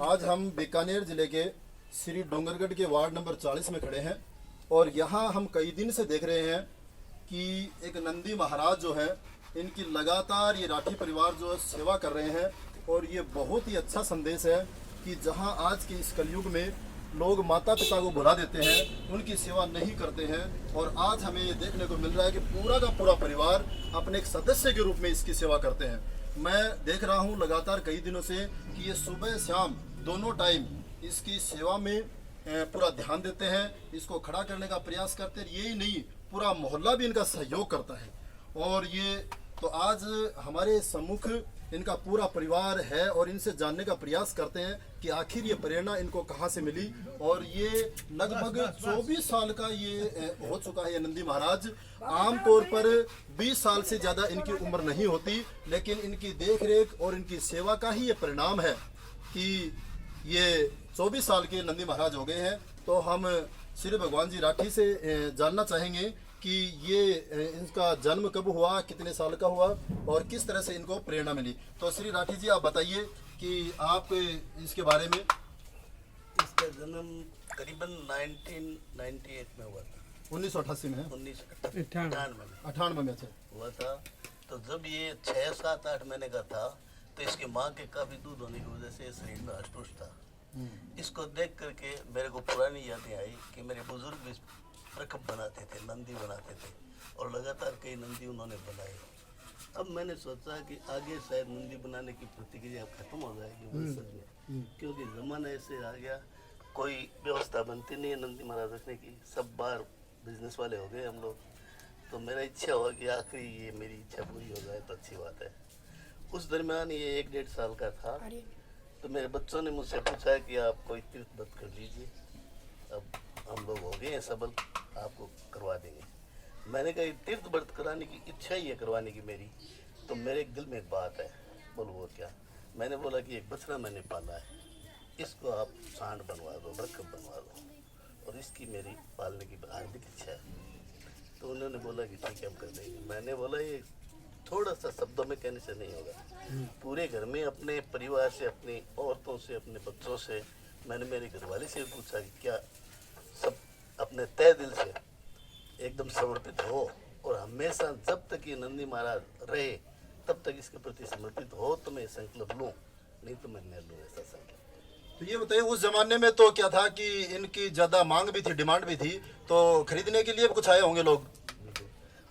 आज हम बीकानेर जिले के श्री डोंगरगढ़ के वार्ड नंबर 40 में खड़े हैं और यहाँ हम कई दिन से देख रहे हैं कि एक नंदी महाराज जो है इनकी लगातार ये राठी परिवार जो है सेवा कर रहे हैं। और ये बहुत ही अच्छा संदेश है कि जहाँ आज के इस कलयुग में लोग माता पिता को भुला देते हैं, उनकी सेवा नहीं करते हैं, और आज हमें ये देखने को मिल रहा है कि पूरा का पूरा परिवार अपने एक सदस्य के रूप में इसकी सेवा करते हैं। मैं देख रहा हूँ लगातार कई दिनों से कि ये सुबह शाम दोनों टाइम इसकी सेवा में पूरा ध्यान देते हैं, इसको खड़ा करने का प्रयास करते हैं। यही नहीं, पूरा मोहल्ला भी इनका सहयोग करता है। और ये तो आज हमारे सम्मुख इनका पूरा परिवार है और इनसे जानने का प्रयास करते हैं कि आखिर ये प्रेरणा इनको कहाँ से मिली। और ये लगभग 24 साल का ये हो चुका है ये नंदी महाराज। आमतौर पर 20 साल से ज़्यादा इनकी उम्र नहीं होती, लेकिन इनकी देखरेख और इनकी सेवा का ही ये परिणाम है कि ये 24 साल के नंदी महाराज हो गए हैं। तो हम श्री भगवान जी राठी से जानना चाहेंगे कि ये इनका जन्म कब हुआ, कितने साल का हुआ और किस तरह से इनको प्रेरणा मिली। तो श्री राठी जी, आप बताइए कि आप इसके बारे में। इसका जन्म करीबन 1998 में हुआ था। 1988 में है। 1998 में अच्छा हुआ था। तो जब ये 6-7-8 महीने का था तो इसकी माँ के काफ़ी दूध होने की वजह से शरीर में हष्ट था। इसको देख करके मेरे को पुरानी यादें आई कि मेरे बुजुर्ग भी रकब बनाते थे, नंदी बनाते थे और लगातार कई नंदी उन्होंने बनाए। अब मैंने सोचा कि आगे शायद नंदी बनाने की प्रतिक्रिया खत्म हो जाएगी वंशज में, क्योंकि ज़माना ऐसे आ गया, कोई व्यवस्था बनती नहीं है नंदी महाराज रखने की, सब बाहर बिजनेस वाले हो गए हम लोग। तो मेरा इच्छा हुआ कि आखिरी ये मेरी इच्छा पूरी हो जाए तो अच्छी बात है। उस दरमियान ये 1-1.5 साल का था तो मेरे बच्चों ने मुझसे पूछा कि आप कोई तीर्थ व्रत कर लीजिए, अब हम लोग हो गए हैं सबल, आपको करवा देंगे। मैंने कहा तीर्थ व्रत कराने की इच्छा ही है करवाने की मेरी, तो मेरे दिल में एक बात है। बोलो वो क्या? मैंने बोला कि एक बछड़ा मैंने पाला है, इसको आप सांड बनवा दो, रकब बनवा दो, और इसकी मेरी पालने की हार्दिक इच्छा है। तो उन्होंने बोला कि ठीक है हम कर देंगे। मैंने बोला ये थोड़ा सा शब्दों में कहने से नहीं होगा, पूरे घर में अपने परिवार से, अपनी औरतों से, अपने बच्चों से, मैंने मेरी घरवाली से पूछा कि क्या सब अपने तय दिल से एकदम समर्पित हो और हमेशा जब तक ये नंदी महाराज रहे तब तक इसके प्रति समर्पित हो, तो मैं संकल्प लूँ, नहीं तो मैं नहीं लूँ ऐसा संकल्प। तो ये बताइए, उस जमाने में तो क्या था कि इनकी ज़्यादा मांग भी थी, डिमांड भी थी, तो खरीदने के लिए कुछ आए होंगे लोग।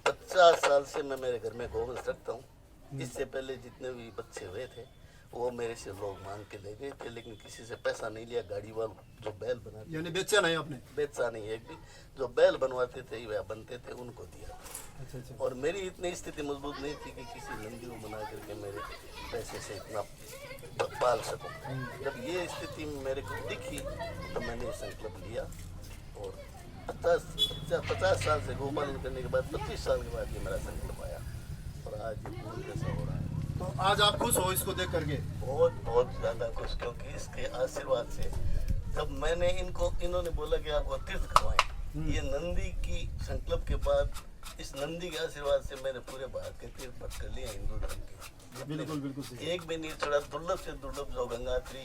50 साल से मैं मेरे घर में गोवंश रखता हूँ। इससे पहले जितने भी बच्चे हुए थे वो मेरे से लोग मांग के ले गए थे, लेकिन किसी से पैसा नहीं लिया। गाड़ी वालों जो बैल बनाते, यानी बेचा नहीं आपने? बेचा नहीं एक भी। जो बैल बनवाते थे या बनते थे उनको दिया। अच्छा। और मेरी इतनी स्थिति मजबूत नहीं थी कि किसी नंदी को बना करके मेरे पैसे से इतना पाल सकूँ। जब ये स्थिति मेरे को दिखी तो मैंने संकल्प लिया और 50 साल से गोपालन करने के बाद 25 साल के बाद ये मेरा संकल्प आया और आज ये पूर्ण कैसा हो रहा है। तो आज आप खुश हो इसको देख करके? बहुत ज़्यादा खुश, क्योंकि इसके आशीर्वाद से जब मैंने इन्होंने बोला कि आपको तीर्थ करवाएं, ये नंदी की संकल्प के बाद इस नंदी के आशीर्वाद से मैंने पूरे भारत के तीर्थ व्रत कर लिए हिंदू धर्म के। बिल्कुल सही। एक भी नहीं छोड़ा। दुर्लभ से दुर्लभ जो गंगोत्री,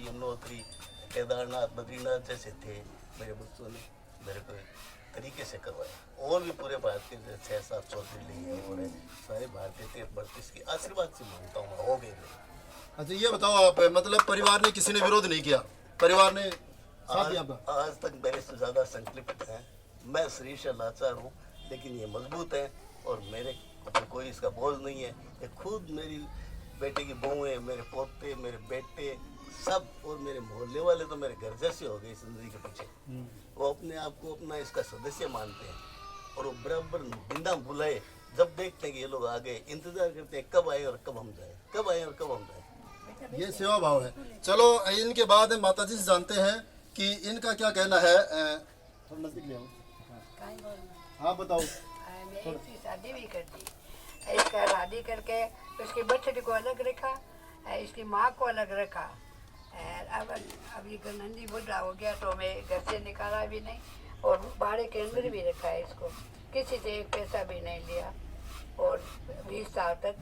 यमुनोत्री, केदारनाथ, बद्रीनाथ जैसे थे, मेरे बच्चों ने मेरे को तरीके से करवाया। और भी पूरे भारत के 6-7 ज्योतिर्लिंग और सारे भारतीय तीर्थ व्रत इसके आशीर्वाद से मानता हूँ, हो गए। अच्छा ये बताओ आप, मतलब परिवार ने किसी ने विरोध नहीं किया? परिवार ने साथ दिया आपका? आज तक मेरे से ज़्यादा संकल्पित हैं। मैं शरीर से लाचार हूँ लेकिन ये मजबूत है और मेरे ऊपर कोई इसका बोझ नहीं है। ये खुद मेरी बेटे की बहुएं, मेरे पोते, मेरे बेटे सब, और मेरे मोहल्ले वाले तो मेरे घर जैसे हो गए इस नदी के पीछे। वो अपने आप को अपना इसका सदस्य मानते हैं और वो बराबर बिना बुलाए जब देखते हैं कि ये लोग आ गए, इंतजार करते हैं कब आए और कब हम जाए, कब आए और कब हम जाए। ये सेवा भाव है। चलो इनके बाद माता जी से जानते हैं कि इनका क्या कहना है। थोड़ा नजदीक ले आओ। हाँ बताओ। इसकी शादी भी कर दी, इसका शादी करके उसके बच्चे को अलग रखा, इसकी माँ को अलग रखा। अब ये नंदी बुढ़ा हो गया तो मैं घर से निकाला भी नहीं और बाड़े के अंदर भी रखा है इसको, किसी से एक पैसा भी नहीं लिया। और 20 साल तक,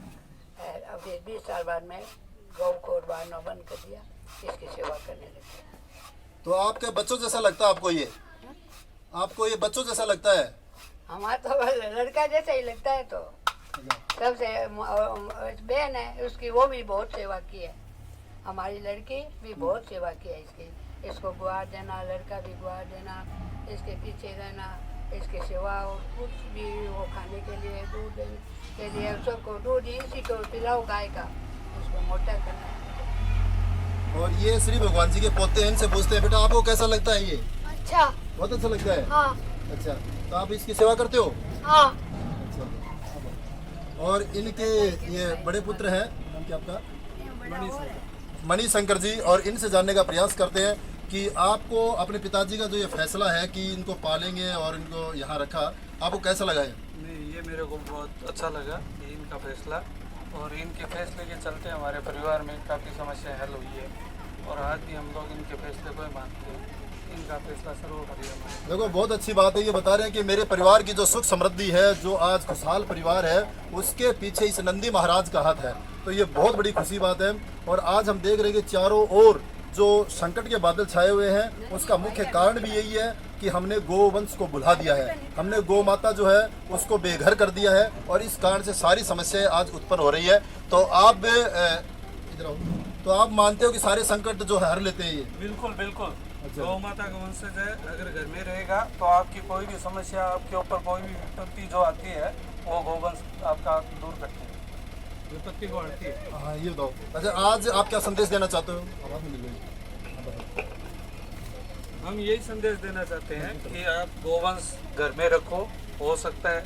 अब 20 साल बाद में गौ को बांधना बंद कर दिया। इसकी सेवा करने लगते हैं। तो आपके बच्चों जैसा लगता है आपको ये? आपको ये बच्चों जैसा लगता है? हमारा तो लड़का जैसा ही लगता है। तो सबसे बहन है उसकी, वो भी बहुत सेवा की है। हमारी लड़की भी बहुत सेवा की है इसकी। इसको गुआर देना, लड़का भी गुआर देना, इसके पीछे रहना, इसकी सेवा, और कुछ भी वो खाने के लिए, दूध देने के लिए, सबको दूध इसी को पिलाओ गाय का, उसको मोटा करना है। और ये श्री भगवान जी के पोते हैं, इनसे पूछते हैं बेटा आपको कैसा लगता है ये? अच्छा। बहुत अच्छा लगता है। हाँ। अच्छा, तो आप इसकी सेवा करते हो? हाँ। अच्छा। और इनके ये बड़े पुत्र हैं, नाम क्या आपका? मणि शंकर जी। और इनसे जानने का प्रयास करते हैं कि आपको अपने पिताजी का जो ये फैसला है कि इनको पालेंगे और इनको यहाँ रखा, आपको कैसा लगा है? नहीं, ये मेरे को बहुत अच्छा लगा ये इनका फैसला, और इनके फैसले के चलते हमारे परिवार में काफ़ी समस्याएं हल हुई है, और आज भी हम लोग इनके फैसले को ही मानते हैं। इनका फैसला सर्वोपरि है। देखो बहुत अच्छी बात है, ये बता रहे हैं कि मेरे परिवार की जो सुख समृद्धि है, जो आज खुशहाल परिवार है, उसके पीछे इस नंदी महाराज का हाथ है। तो ये बहुत बड़ी खुशी बात है। और आज हम देख रहे हैं कि चारों ओर जो संकट के बादल छाए हुए हैं, उसका मुख्य कारण भी यही है कि हमने गोवंश को भुला दिया है, हमने गौ माता जो है उसको बेघर कर दिया है, और इस कारण से सारी समस्याएं आज उत्पन्न हो रही है। तो आप इधर आओ, तो आप मानते हो कि सारे संकट जो है हर लेते हैं ये? बिल्कुल बिल्कुल। अच्छा। गौ माता का वंशज है, अगर घर में रहेगा तो आपकी कोई भी समस्या, आपके ऊपर कोई भी विपत्ति जो आती है, वो गोवंश आपका दूर करते हैं, विपत्ति को हटती है। हाँ ये बताओ। अच्छा, आज आप क्या संदेश देना चाहते हो? हम यही संदेश देना चाहते हैं कि आप गोवंश घर में रखो। हो सकता है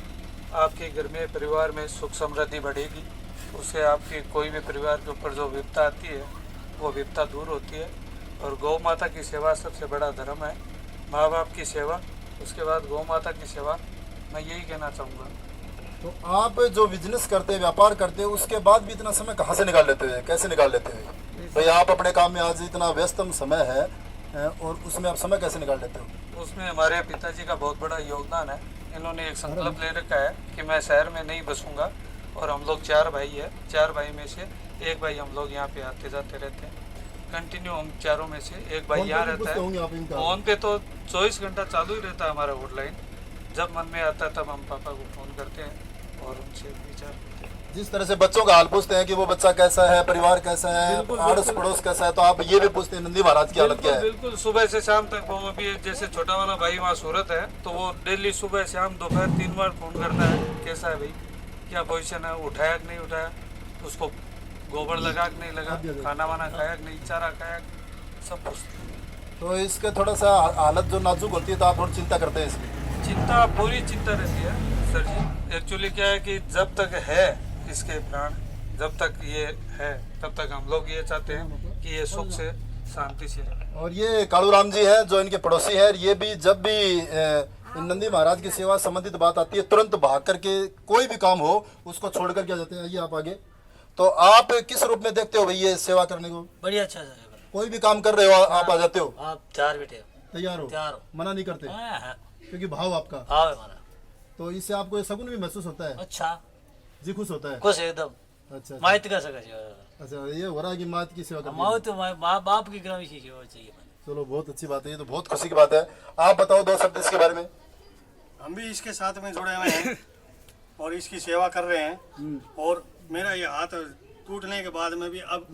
आपके घर में, परिवार में सुख समृद्धि बढ़ेगी, उससे आपके कोई भी परिवार के ऊपर जो विपत्ता आती है वो विपत्ता दूर होती है। और गौ माता की सेवा सबसे बड़ा धर्म है, माँ बाप की सेवा, उसके बाद गौ माता की सेवा। मैं यही कहना चाहूँगा। तो आप जो बिजनेस करते हैं, व्यापार करते हैं, उसके बाद भी इतना समय कहाँ से निकाल लेते हैं? कैसे निकाल लेते हैं भाई? आप अपने काम में आज इतना व्यस्तम समय है, और उसमें आप समय कैसे निकाल लेते हो? उसमें हमारे पिताजी का बहुत बड़ा योगदान है। इन्होंने एक संकल्प ले रखा है कि मैं शहर में नहीं बसूंगा, और हम लोग 4 भाई है, 4 भाई में से एक भाई हम लोग यहाँ पे आते जाते रहते हैं कंटिन्यू। हम चारों में से एक भाई यहाँ रहता है। फोन पे तो 24 घंटा चालू ही रहता है हमारा हॉटलाइन। जब मन में आता है तब हम पापा को फ़ोन करते हैं और उनसे विचार करते हैं। जिस तरह से बच्चों का हाल पूछते हैं कि वो बच्चा कैसा है, परिवार कैसा है, आड़ोस पड़ोस कैसा है, तो आप ये भी पूछते हैं नंदी महाराज की हालत क्या है? बिल्कुल, सुबह से शाम तक। वो अभी जैसे छोटा वाला भाई वहाँ सूरत है, तो वो डेली सुबह शाम दोपहर 3 बार फ़ोन करता है, कैसा है भाई, क्या पोजीशन है, उठाया कि नहीं उठाया, उसको गोबर लगा कि नहीं लगा, खाना वाना खाया कि नहीं, चारा खाया, सब पूछते। तो इसके थोड़ा सा हालत जो नाजुक होती है, तो आप थोड़ी चिंता करते हैं इसकी? चिंता, पूरी चिंता रहती है सर जी। एक्चुअली क्या है कि जब तक है इसके प्राण, जब तक ये है, तब तक हम लोग ये चाहते हैं कि ये सुख से, शांति से। और ये कालू राम जी हैं जो इनके पड़ोसी हैं, ये भी जब भी नंदी महाराज की सेवा संबंधित बात आती है, तुरंत भाग करके कोई भी काम हो उसको छोड़ करके आ जाते हैं। आइए आप आगे। तो आप किस रूप में देखते हो भाई ये सेवा करने को? बढ़िया, अच्छा सर। कोई भी काम कर रहे हो आप आ जाते हो? आप 4 बेटे तैयार हो? तैयार हो। मना नहीं करते हाँ। क्योंकि भाव आपका? हाँ हमारा। तो इससे आपको ये सगुन भी महसूस होता है? अच्छा जी खुश होता है? खुश एकदम। अच्छा माइत का सका अच्छा, ये हो रहा है कि मात की सेवा करनी है। माओ तो माँ बाप की क्रम की सेवा चाहिए। चलो बहुत अच्छी बात है, ये तो बहुत खुशी की बात है। आप बताओ 2 शब्द इसके बारे में। हम भी इसके साथ में जुड़े हुए हैं और इसकी सेवा कर रहे हैं। और मेरा ये हाथ टूटने के बाद में भी अब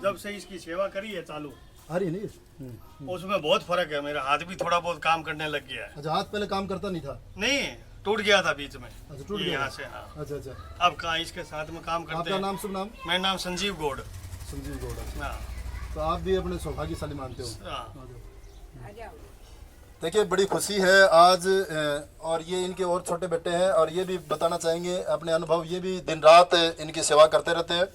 जब से इसकी सेवा करी है चालू, आ रही है नहीं? उसमें बहुत फर्क है। मेरा हाथ भी थोड़ा बहुत काम करने लग गया है। अच्छा, हाथ पहले काम करता नहीं था? नहीं, टूट गया था बीच में। अच्छा, टूट ये गया यहाँ था। से। हाँ। अच्छा अच्छा। अब कहाँ इसके साथ में काम करते आपका हैं। नाम, शुभ नाम? मेरा नाम संजीव गौड़। संजीव गौड़। हाँ। तो आप भी अपने सौभाग्यशाली मानते हो? हाँ। आ जाओ। देखिए बड़ी खुशी है आज। और ये इनके और छोटे बेटे हैं, और ये भी बताना चाहेंगे अपने अनुभव। ये भी दिन रात इनकी सेवा करते रहते हैं।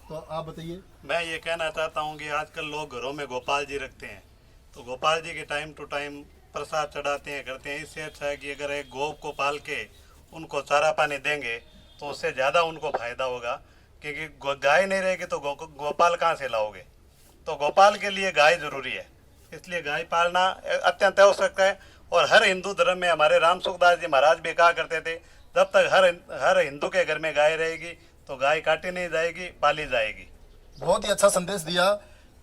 तो आप बताइए। मैं ये कहना चाहता हूँ कि आजकल लोग घरों में गोपाल जी रखते हैं, तो गोपाल जी के टाइम टू टाइम प्रसाद चढ़ाते हैं, करते हैं। इससे अच्छा है कि अगर एक गौ को पाल के उनको चारा पानी देंगे तो उससे ज़्यादा उनको फायदा होगा। क्योंकि गाय नहीं रहेगी तो गोपाल कहाँ से लाओगे? तो गोपाल के लिए गाय जरूरी है, इसलिए गाय पालना अत्यंत आवश्यक है। और हर हिंदू धर्म में हमारे राम सुखदास जी महाराज भी कहा करते थे, जब तक हर हिंदू के घर में गाय रहेगी तो गाय काटी नहीं जाएगी, पाली जाएगी। बहुत ही अच्छा संदेश दिया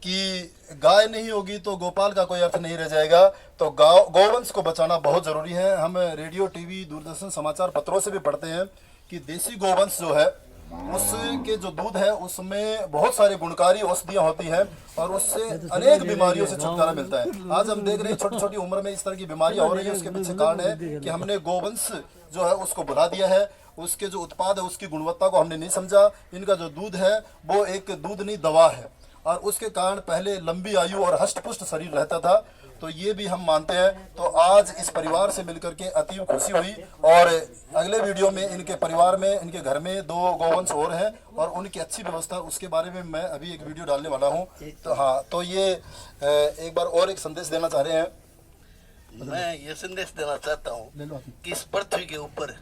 कि गाय नहीं होगी तो गोपाल का कोई अर्थ नहीं रह जाएगा। तो गौवंश को बचाना बहुत ज़रूरी है। हम रेडियो, टीवी, दूरदर्शन, समाचार पत्रों से भी पढ़ते हैं कि देसी गौवंश जो है उसके जो दूध है उसमें बहुत सारी गुणकारी औषधियाँ होती हैं और उससे अनेक बीमारियों से छुटकारा मिलता है। आज हम देख रहे हैं छोटी छोटी उम्र में इस तरह की बीमारियाँ हो रही है, उसके पीछे कारण है कि हमने गौवंश जो है उसको भुला दिया है। उसके जो उत्पाद है उसकी गुणवत्ता को हमने नहीं समझा। इनका जो दूध है वो एक दूध नहीं दवा है और उसके कारण पहले लंबी आयु और हष्ट-पुष्ट शरीर रहता था। तो ये भी हम मानते हैं। तो आज इस परिवार से मिलकर के अतीव खुशी हुई और अगले वीडियो में इनके परिवार में, इनके घर में 2 गौवंश और हैं और उनकी अच्छी व्यवस्था, उसके बारे में मैं अभी एक वीडियो डालने वाला हूँ। तो हाँ, तो ये एक बार और एक संदेश देना चाह रहे हैं। मैं ये संदेश देना चाहता हूँ कि इस पृथ्वी के ऊपर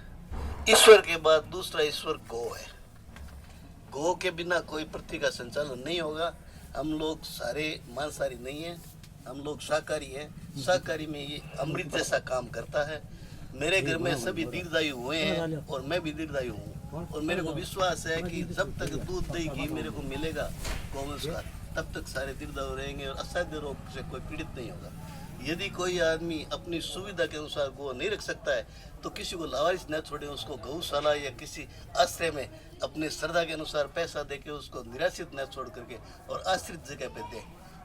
ईश्वर के बाद दूसरा ईश्वर गौ है। गौ के बिना कोई पृथ्वी का संचालन नहीं होगा। हम लोग सारे मांसाहारी नहीं हैं, हम लोग शाकाहारी हैं। शाकाहारी में ये अमृत जैसा काम करता है। मेरे घर में सभी दीर्घायु हुए हैं और मैं भी दीर्घायु हूँ और मेरे को विश्वास है कि जब तक दूध दही घी मेरे को मिलेगा गौवंश का, तब तक सारे दीर्घायु रहेंगे और असाध्य रोग से कोई पीड़ित नहीं होगा। यदि कोई आदमी अपनी सुविधा के अनुसार गौ नहीं रख सकता है तो किसी को लावारिस न छोड़े, उसको गौशाला या किसी आश्रय में अपने श्रद्धा के अनुसार पैसा देके उसको निराश्रित न छोड़ करके और आश्रित जगह पे दे।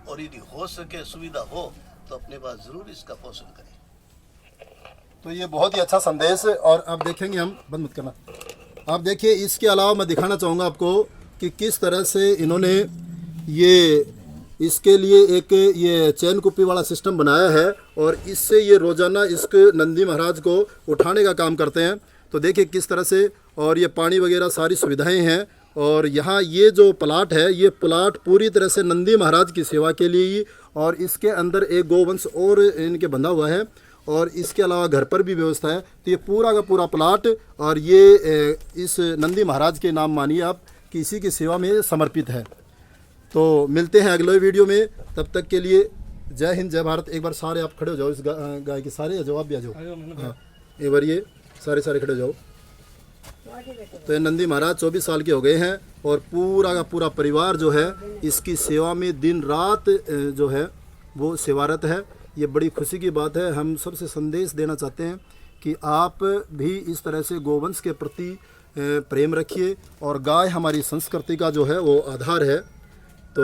और यदि हो सके, सुविधा हो तो अपने पास जरूर इसका पोषण करें। तो ये बहुत ही अच्छा संदेश। और अब देखेंगे हम, बंद मत करना, आप देखिए इसके अलावा मैं दिखाना चाहूँगा आपको कि किस तरह से इन्होंने ये इसके लिए एक ये चैन कुप्पी वाला सिस्टम बनाया है और इससे ये रोज़ाना इसके नंदी महाराज को उठाने का काम करते हैं। तो देखिए किस तरह से, और ये पानी वगैरह सारी सुविधाएं हैं। और यहाँ ये जो प्लाट है, ये प्लाट पूरी तरह से नंदी महाराज की सेवा के लिए ही, और इसके अंदर एक गौवंश और इनके बंधा हुआ है और इसके अलावा घर पर भी व्यवस्था है। तो ये पूरा का पूरा प्लाट और ये इस नंदी महाराज के नाम मानिए आप कि इसी की सेवा में समर्पित है। तो मिलते हैं अगले वीडियो में, तब तक के लिए जय हिंद, जय भारत। एक बार सारे आप खड़े हो जाओ, इस गाय के सारे जवाब भी आ जाओ। हाँ, एक बार ये सारे खड़े हो जाओ। तो ये नंदी महाराज 24 साल के हो गए हैं और पूरा का पूरा परिवार जो है इसकी सेवा में दिन रात जो है वो सेवारत है। ये बड़ी खुशी की बात है। हम सबसे संदेश देना चाहते हैं कि आप भी इस तरह से गोवंश के प्रति प्रेम रखिए और गाय हमारी संस्कृति का जो है वो आधार है। तो